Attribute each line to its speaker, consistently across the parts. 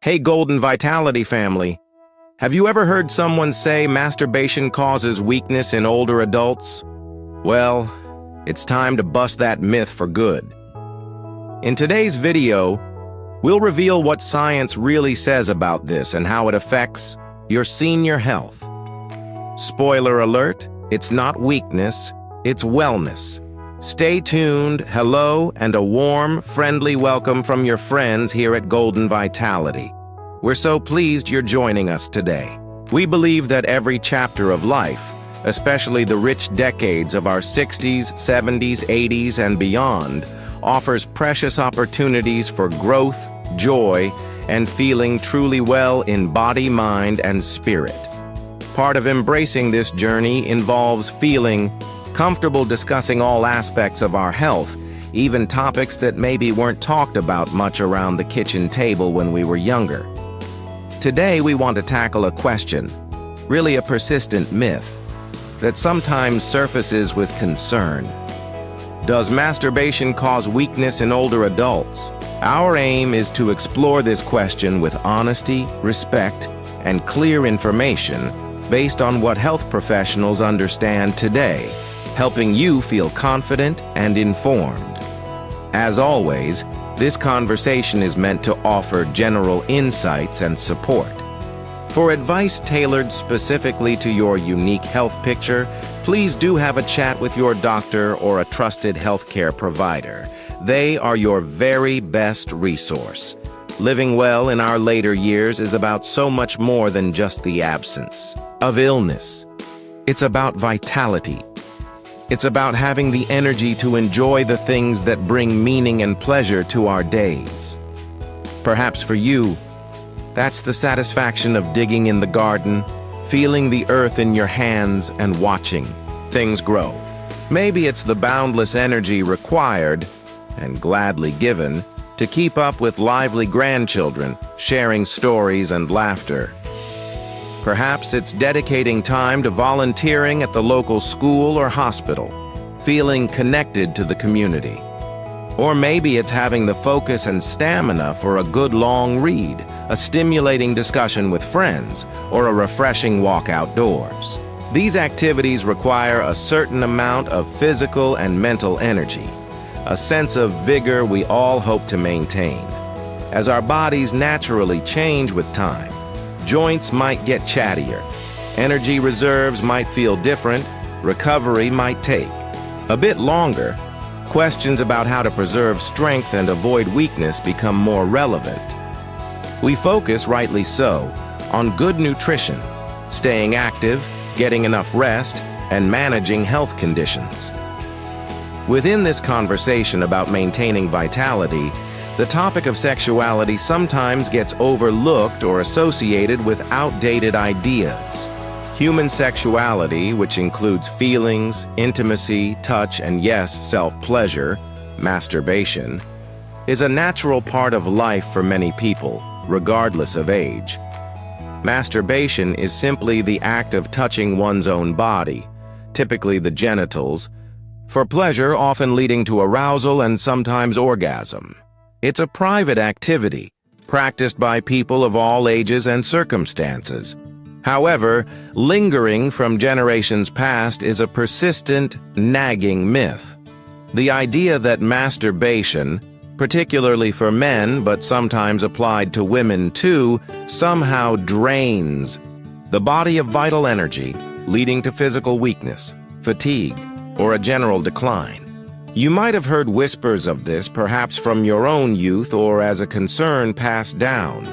Speaker 1: Hey, Golden Vitality family. Have you ever heard someone say masturbation causes weakness in older adults? Well, it's time to bust that myth for good. In today's video, we'll reveal what science really says about this and how it affects your senior health. Spoiler alert, it's not weakness, it's wellness. Stay tuned, hello, and a warm, friendly welcome from your friends here at Golden Vitality. We're so pleased you're joining us today. We believe that every chapter of life, especially the rich decades of our 60s, 70s, 80s, and beyond, offers precious opportunities for growth, joy, and feeling truly well in body, mind, and spirit. Part of embracing this journey involves feeling comfortable discussing all aspects of our health, even topics that maybe weren't talked about much around the kitchen table when we were younger. Today we want to tackle a question, really a persistent myth, that sometimes surfaces with concern. Does masturbation cause weakness in older adults? Our aim is to explore this question with honesty, respect, and clear information based on what health professionals understand today, helping you feel confident and informed. As always, this conversation is meant to offer general insights and support. For advice tailored specifically to your unique health picture, please do have a chat with your doctor or a trusted healthcare provider. They are your very best resource. Living well in our later years is about so much more than just the absence of illness. It's about vitality. It's about having the energy to enjoy the things that bring meaning and pleasure to our days. Perhaps for you, that's the satisfaction of digging in the garden, feeling the earth in your hands, and watching things grow. Maybe it's the boundless energy required, and gladly given, to keep up with lively grandchildren, sharing stories and laughter. Perhaps it's dedicating time to volunteering at the local school or hospital, feeling connected to the community. Or maybe it's having the focus and stamina for a good long read, a stimulating discussion with friends, or a refreshing walk outdoors. These activities require a certain amount of physical and mental energy, a sense of vigor we all hope to maintain. As our bodies naturally change with time, joints might get chattier, energy reserves might feel different, recovery might take a bit longer. Questions about how to preserve strength and avoid weakness become more relevant. We focus, rightly so, on good nutrition, staying active, getting enough rest, and managing health conditions. Within this conversation about maintaining vitality, the topic of sexuality sometimes gets overlooked or associated with outdated ideas. Human sexuality, which includes feelings, intimacy, touch, and yes, self-pleasure, masturbation, is a natural part of life for many people, regardless of age. Masturbation is simply the act of touching one's own body, typically the genitals, for pleasure often leading to arousal and sometimes orgasm. It's a private activity, practiced by people of all ages and circumstances. However, lingering from generations past is a persistent, nagging myth. The idea that masturbation, particularly for men but sometimes applied to women too, somehow drains the body of vital energy, leading to physical weakness, fatigue, or a general decline. You might have heard whispers of this, perhaps from your own youth or as a concern passed down.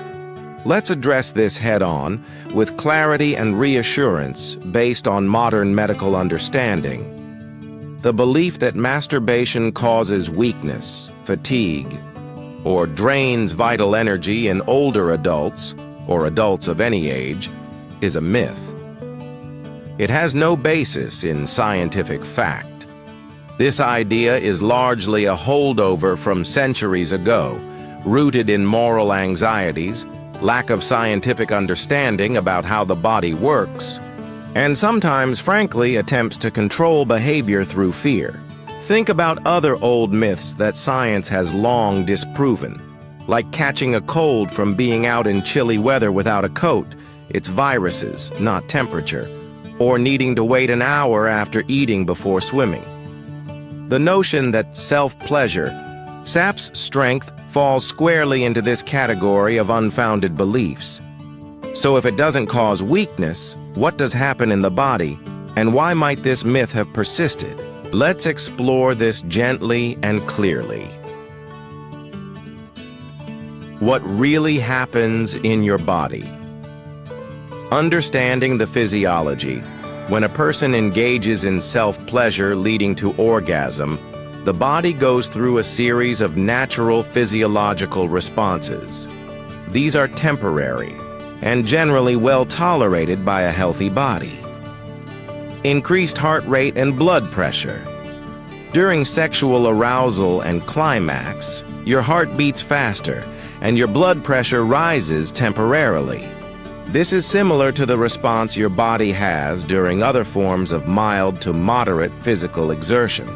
Speaker 1: Let's address this head-on, with clarity and reassurance based on modern medical understanding. The belief that masturbation causes weakness, fatigue, or drains vital energy in older adults, or adults of any age, is a myth. It has no basis in scientific fact. This idea is largely a holdover from centuries ago, rooted in moral anxieties, lack of scientific understanding about how the body works, and sometimes, frankly, attempts to control behavior through fear. Think about other old myths that science has long disproven, like catching a cold from being out in chilly weather without a coat. It's viruses, not temperature, or needing to wait an hour after eating before swimming. The notion that self-pleasure saps strength falls squarely into this category of unfounded beliefs. So if it doesn't cause weakness, what does happen in the body, and why might this myth have persisted? Let's explore this gently and clearly. What really happens in your body? Understanding the physiology. When a person engages in self-pleasure leading to orgasm, the body goes through a series of natural physiological responses. These are temporary and generally well tolerated by a healthy body. Increased heart rate and blood pressure. During sexual arousal and climax, your heart beats faster and your blood pressure rises temporarily. This is similar to the response your body has during other forms of mild to moderate physical exertion.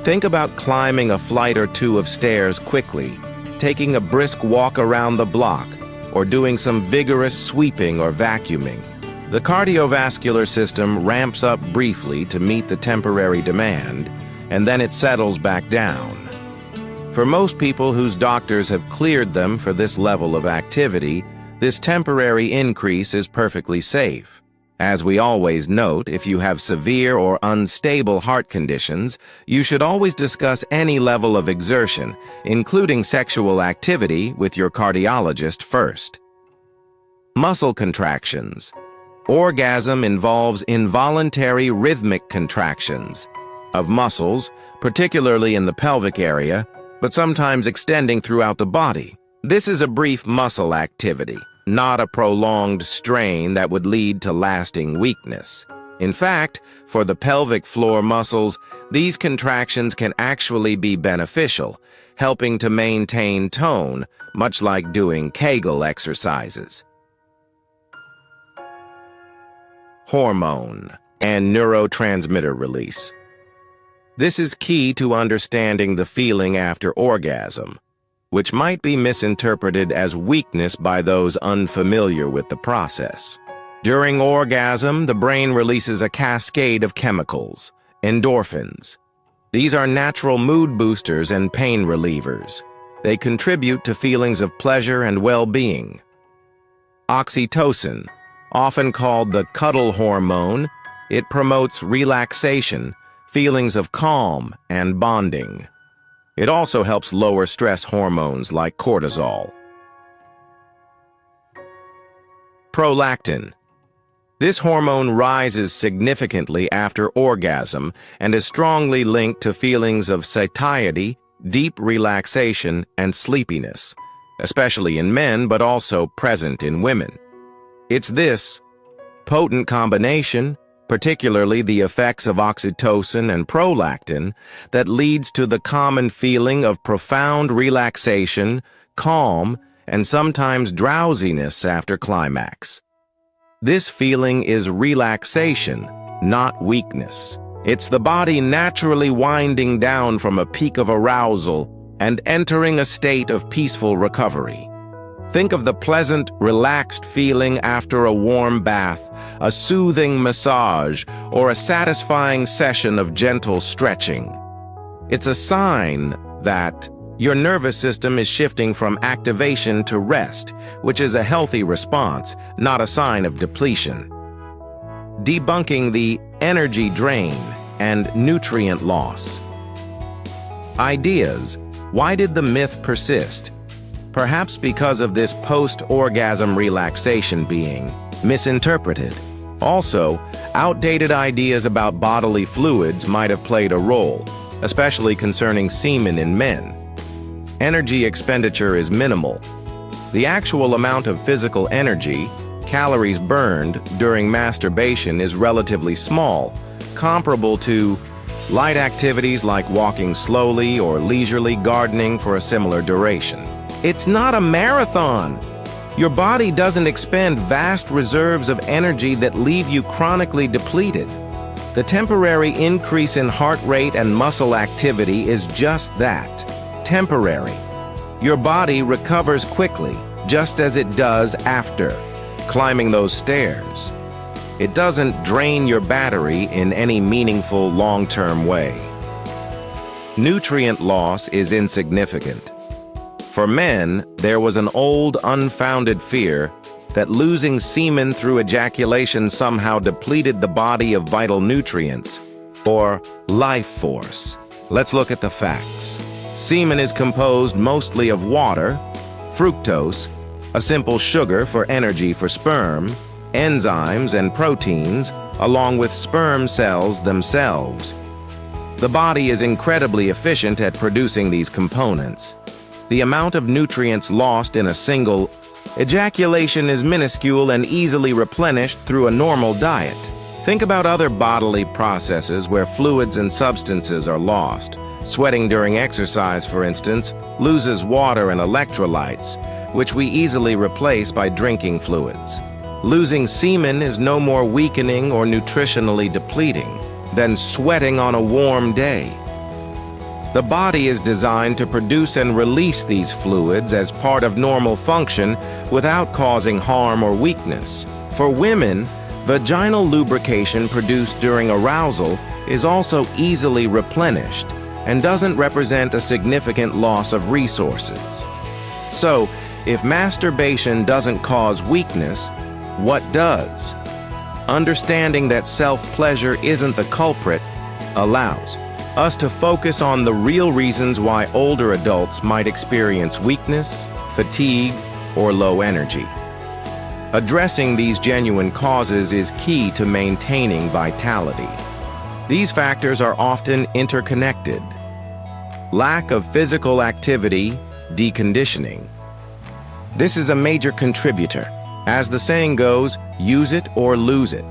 Speaker 1: Think about climbing a flight or two of stairs quickly, taking a brisk walk around the block, or doing some vigorous sweeping or vacuuming. The cardiovascular system ramps up briefly to meet the temporary demand, and then it settles back down. For most people whose doctors have cleared them for this level of activity, this temporary increase is perfectly safe. As we always note, if you have severe or unstable heart conditions, you should always discuss any level of exertion, including sexual activity, with your cardiologist first. Muscle contractions. Orgasm involves involuntary rhythmic contractions of muscles, particularly in the pelvic area, but sometimes extending throughout the body. This is a brief muscle activity, not a prolonged strain that would lead to lasting weakness. In fact, for the pelvic floor muscles, these contractions can actually be beneficial, helping to maintain tone, much like doing Kegel exercises. Hormone and neurotransmitter release. This is key to understanding the feeling after orgasm, which might be misinterpreted as weakness by those unfamiliar with the process. During orgasm, the brain releases a cascade of chemicals, endorphins. These are natural mood boosters and pain relievers. They contribute to feelings of pleasure and well-being. Oxytocin, often called the cuddle hormone, it promotes relaxation, feelings of calm, and bonding. It also helps lower stress hormones like cortisol. Prolactin. This hormone rises significantly after orgasm and is strongly linked to feelings of satiety, deep relaxation, and sleepiness, especially in men but also present in women. It's this potent combination, particularly the effects of oxytocin and prolactin, that leads to the common feeling of profound relaxation, calm, and sometimes drowsiness after climax. This feeling is relaxation, not weakness. It's the body naturally winding down from a peak of arousal and entering a state of peaceful recovery. Think of the pleasant, relaxed feeling after a warm bath, a soothing massage, or a satisfying session of gentle stretching. It's a sign that your nervous system is shifting from activation to rest, which is a healthy response, not a sign of depletion. Debunking the energy drain and nutrient loss. Ideas. Why did the myth persist? Perhaps because of this post-orgasm relaxation being misinterpreted. Also, outdated ideas about bodily fluids might have played a role, especially concerning semen in men. Energy expenditure is minimal. The actual amount of physical energy, calories burned, during masturbation is relatively small, comparable to light activities like walking slowly or leisurely gardening for a similar duration. It's not a marathon. Your body doesn't expend vast reserves of energy that leave you chronically depleted. The temporary increase in heart rate and muscle activity is just that, temporary. Your body recovers quickly, just as it does after climbing those stairs. It doesn't drain your battery in any meaningful long-term way. Nutrient loss is insignificant. For men, there was an old, unfounded fear that losing semen through ejaculation somehow depleted the body of vital nutrients, or life force. Let's look at the facts. Semen is composed mostly of water, fructose, a simple sugar for energy for sperm, enzymes and proteins, along with sperm cells themselves. The body is incredibly efficient at producing these components. The amount of nutrients lost in a single ejaculation is minuscule and easily replenished through a normal diet. Think about other bodily processes where fluids and substances are lost. Sweating during exercise, for instance, loses water and electrolytes, which we easily replace by drinking fluids. Losing semen is no more weakening or nutritionally depleting than sweating on a warm day. The body is designed to produce and release these fluids as part of normal function without causing harm or weakness. For women, vaginal lubrication produced during arousal is also easily replenished and doesn't represent a significant loss of resources. So, if masturbation doesn't cause weakness, what does? Understanding that self-pleasure isn't the culprit allows us to focus on the real reasons why older adults might experience weakness, fatigue, or low energy. Addressing these genuine causes is key to maintaining vitality. These factors are often interconnected. Lack of physical activity, deconditioning. This is a major contributor. As the saying goes, use it or lose it.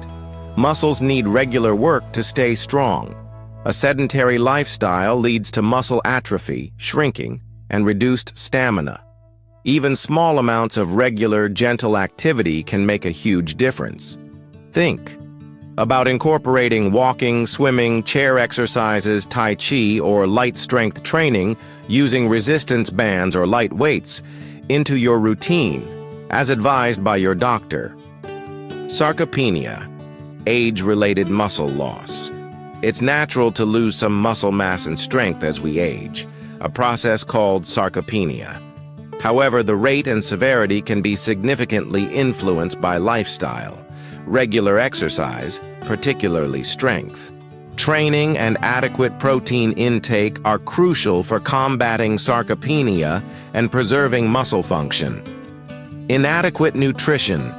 Speaker 1: Muscles need regular work to stay strong. A sedentary lifestyle leads to muscle atrophy, shrinking, and reduced stamina. Even small amounts of regular, gentle activity can make a huge difference. Think about incorporating walking, swimming, chair exercises, tai chi, or light strength training using resistance bands or light weights into your routine, as advised by your doctor. Sarcopenia, age-related muscle loss. It's natural to lose some muscle mass and strength as we age, a process called sarcopenia. However, the rate and severity can be significantly influenced by lifestyle, regular exercise, particularly strength. Training and adequate protein intake are crucial for combating sarcopenia and preserving muscle function. Inadequate nutrition.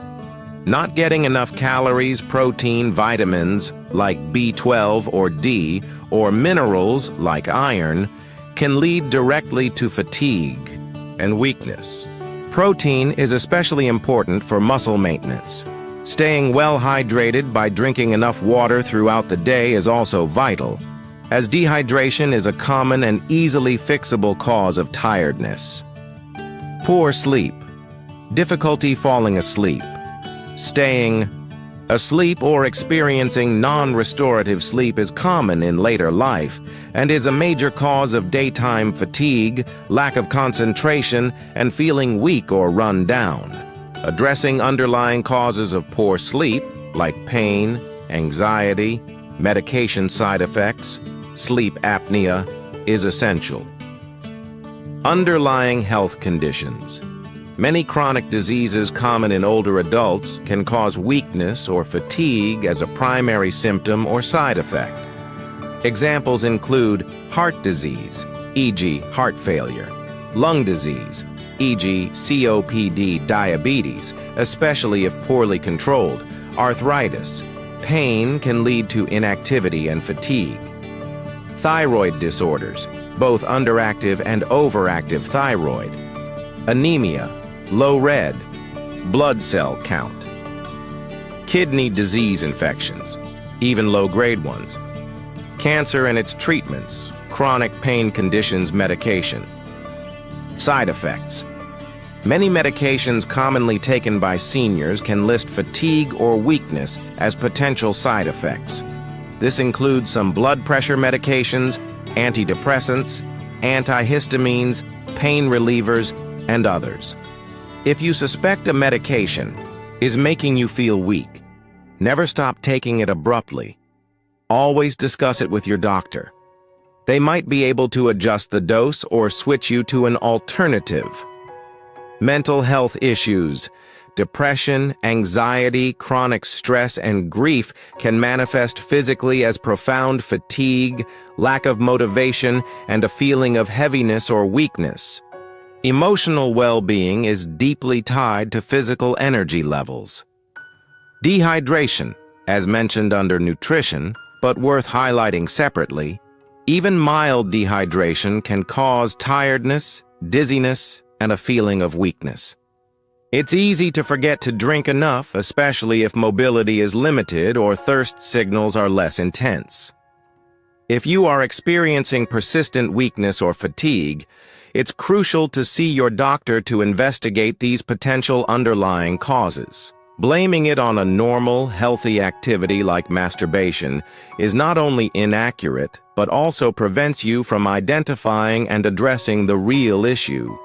Speaker 1: Not getting enough calories, protein, vitamins like B12 or D, or minerals like iron can lead directly to fatigue and weakness. Protein is especially important for muscle maintenance. Staying well hydrated by drinking enough water throughout the day is also vital, as dehydration is a common and easily fixable cause of tiredness. Poor sleep. Difficulty falling asleep. Staying asleep or experiencing non-restorative sleep is common in later life and is a major cause of daytime fatigue, lack of concentration, and feeling weak or run down. Addressing underlying causes of poor sleep, like pain, anxiety, medication side effects, sleep apnea, is essential. Underlying health conditions. Many chronic diseases common in older adults can cause weakness or fatigue as a primary symptom or side effect. Examples include heart disease, e.g. heart failure, lung disease, e.g. COPD, diabetes, especially if poorly controlled, arthritis. Pain can lead to inactivity and fatigue. Thyroid disorders, both underactive and overactive thyroid. Anemia, low red blood cell count. Kidney disease infections, even low-grade ones. Cancer and its treatments, chronic pain conditions, medication. Side effects. Many medications commonly taken by seniors can list fatigue or weakness as potential side effects. This includes some blood pressure medications, antidepressants, antihistamines, pain relievers, and others. If you suspect a medication is making you feel weak, never stop taking it abruptly. Always discuss it with your doctor. They might be able to adjust the dose or switch you to an alternative. Mental health issues. Depression, anxiety, chronic stress, and grief can manifest physically as profound fatigue, lack of motivation, and a feeling of heaviness or weakness. Emotional well-being is deeply tied to physical energy levels. Dehydration, as mentioned under nutrition, but worth highlighting separately, even mild dehydration can cause tiredness, dizziness, and a feeling of weakness. It's easy to forget to drink enough, especially if mobility is limited or thirst signals are less intense. If you are experiencing persistent weakness or fatigue, it's crucial to see your doctor to investigate these potential underlying causes. Blaming it on a normal, healthy activity like masturbation is not only inaccurate, but also prevents you from identifying and addressing the real issue.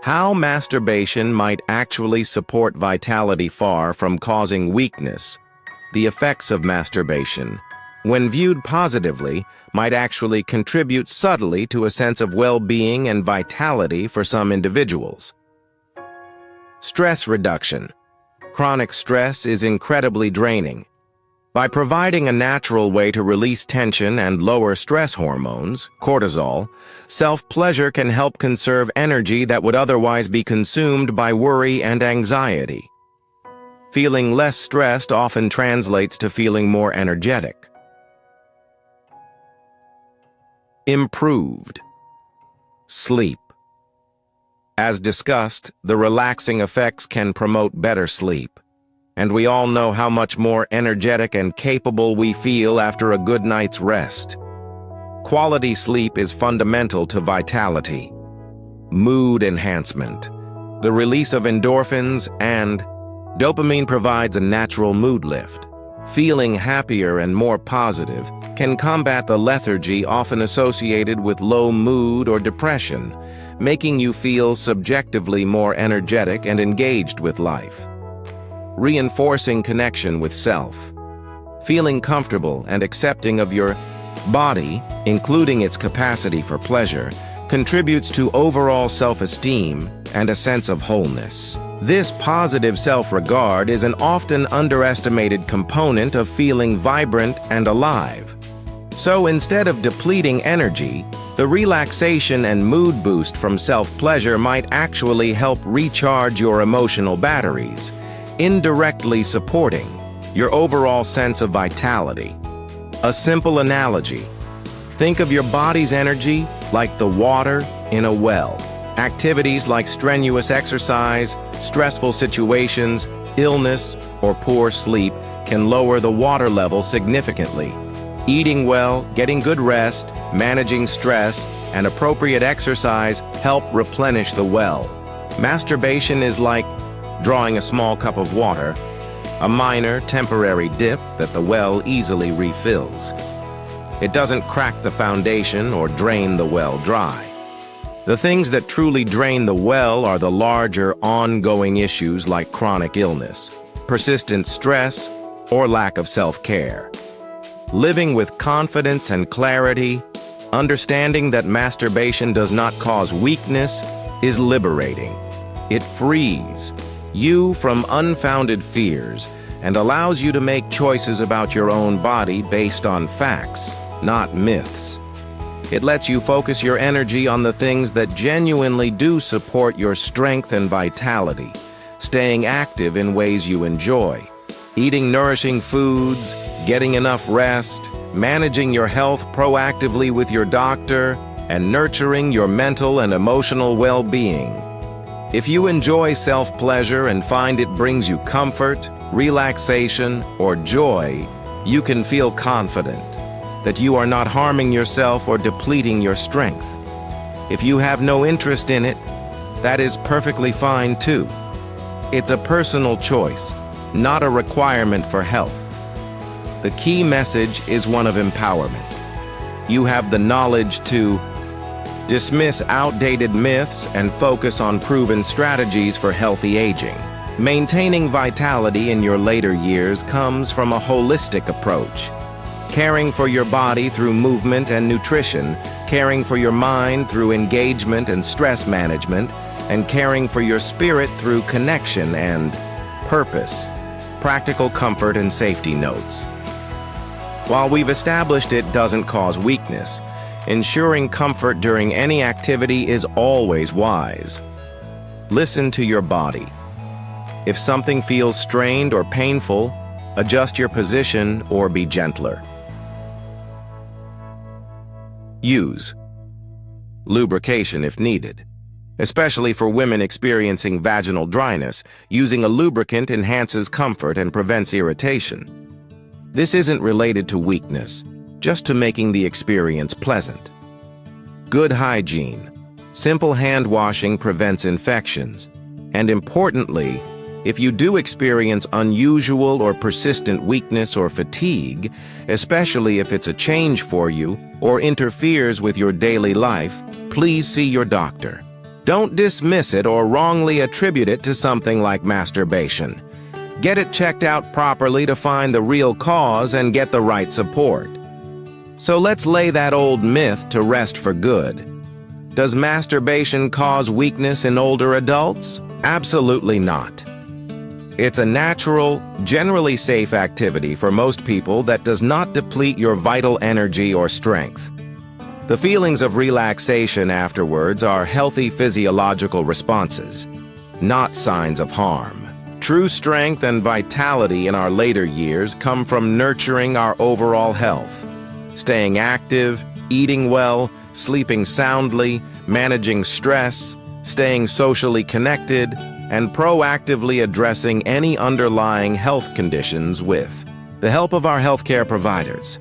Speaker 1: How masturbation might actually support vitality far from causing weakness. The effects of masturbation, when viewed positively, might actually contribute subtly to a sense of well-being and vitality for some individuals. Stress reduction. Chronic stress is incredibly draining. By providing a natural way to release tension and lower stress hormones, cortisol, self-pleasure can help conserve energy that would otherwise be consumed by worry and anxiety. Feeling less stressed often translates to feeling more energetic. Improved sleep. As discussed, the relaxing effects can promote better sleep. And we all know how much more energetic and capable we feel after a good night's rest. Quality sleep is fundamental to vitality, mood enhancement, the release of endorphins, and dopamine provides a natural mood lift. Feeling happier and more positive can combat the lethargy often associated with low mood or depression, making you feel subjectively more energetic and engaged with life. Reinforcing connection with self. Feeling comfortable and accepting of your body, including its capacity for pleasure, contributes to overall self-esteem and a sense of wholeness. This positive self-regard is an often underestimated component of feeling vibrant and alive. So instead of depleting energy, the relaxation and mood boost from self-pleasure might actually help recharge your emotional batteries, indirectly supporting your overall sense of vitality. A simple analogy. Think of your body's energy like the water in a well. Activities like strenuous exercise, stressful situations, illness, or poor sleep can lower the water level significantly. Eating well, getting good rest, managing stress, and appropriate exercise help replenish the well. Masturbation is like drawing a small cup of water, a minor, temporary dip that the well easily refills. It doesn't crack the foundation or drain the well dry. The things that truly drain the well are the larger, ongoing issues like chronic illness, persistent stress, or lack of self-care. Living with confidence and clarity, understanding that masturbation does not cause weakness, is liberating. It frees you from unfounded fears and allows you to make choices about your own body based on facts, not myths. It lets you focus your energy on the things that genuinely do support your strength and vitality, staying active in ways you enjoy, eating nourishing foods, getting enough rest, managing your health proactively with your doctor, and nurturing your mental and emotional well-being. If you enjoy self-pleasure and find it brings you comfort, relaxation, or joy, you can feel confident that you are not harming yourself or depleting your strength. If you have no interest in it, that is perfectly fine too. It's a personal choice, not a requirement for health. The key message is one of empowerment. You have the knowledge to Dismiss outdated myths and focus on proven strategies for healthy aging. Maintaining vitality in your later years comes from a holistic approach. Caring for your body through movement and nutrition, caring for your mind through engagement and stress management, and caring for your spirit through connection and purpose. Practical comfort and safety notes. While we've established it doesn't cause weakness, ensuring comfort during any activity is always wise. Listen to your body. If something feels strained or painful, adjust your position or be gentler. Use lubrication if needed. Especially for women experiencing vaginal dryness, using a lubricant enhances comfort and prevents irritation. This isn't related to weakness, just to making the experience pleasant. Good hygiene. Simple hand washing prevents infections. And importantly, if you do experience unusual or persistent weakness or fatigue, especially if it's a change for you or interferes with your daily life, please see your doctor. Don't dismiss it or wrongly attribute it to something like masturbation. Get it checked out properly to find the real cause and get the right support. So let's lay that old myth to rest for good. Does masturbation cause weakness in older adults? Absolutely not. It's a natural, generally safe activity for most people that does not deplete your vital energy or strength. The feelings of relaxation afterwards are healthy physiological responses, not signs of harm. True strength and vitality in our later years come from nurturing our overall health, staying active, eating well, sleeping soundly, managing stress, staying socially connected, and proactively addressing any underlying health conditions with the help of our healthcare providers.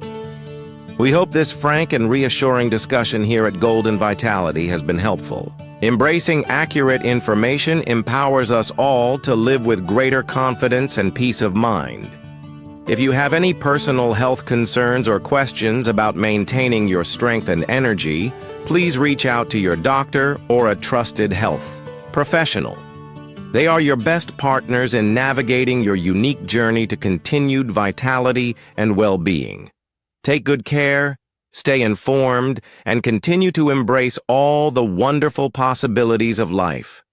Speaker 1: We hope this frank and reassuring discussion here at Golden Vitality has been helpful. Embracing accurate information empowers us all to live with greater confidence and peace of mind. If you have any personal health concerns or questions about maintaining your strength and energy, please reach out to your doctor or a trusted health professional. They are your best partners in navigating your unique journey to continued vitality and well-being. Take good care, stay informed, and continue to embrace all the wonderful possibilities of life.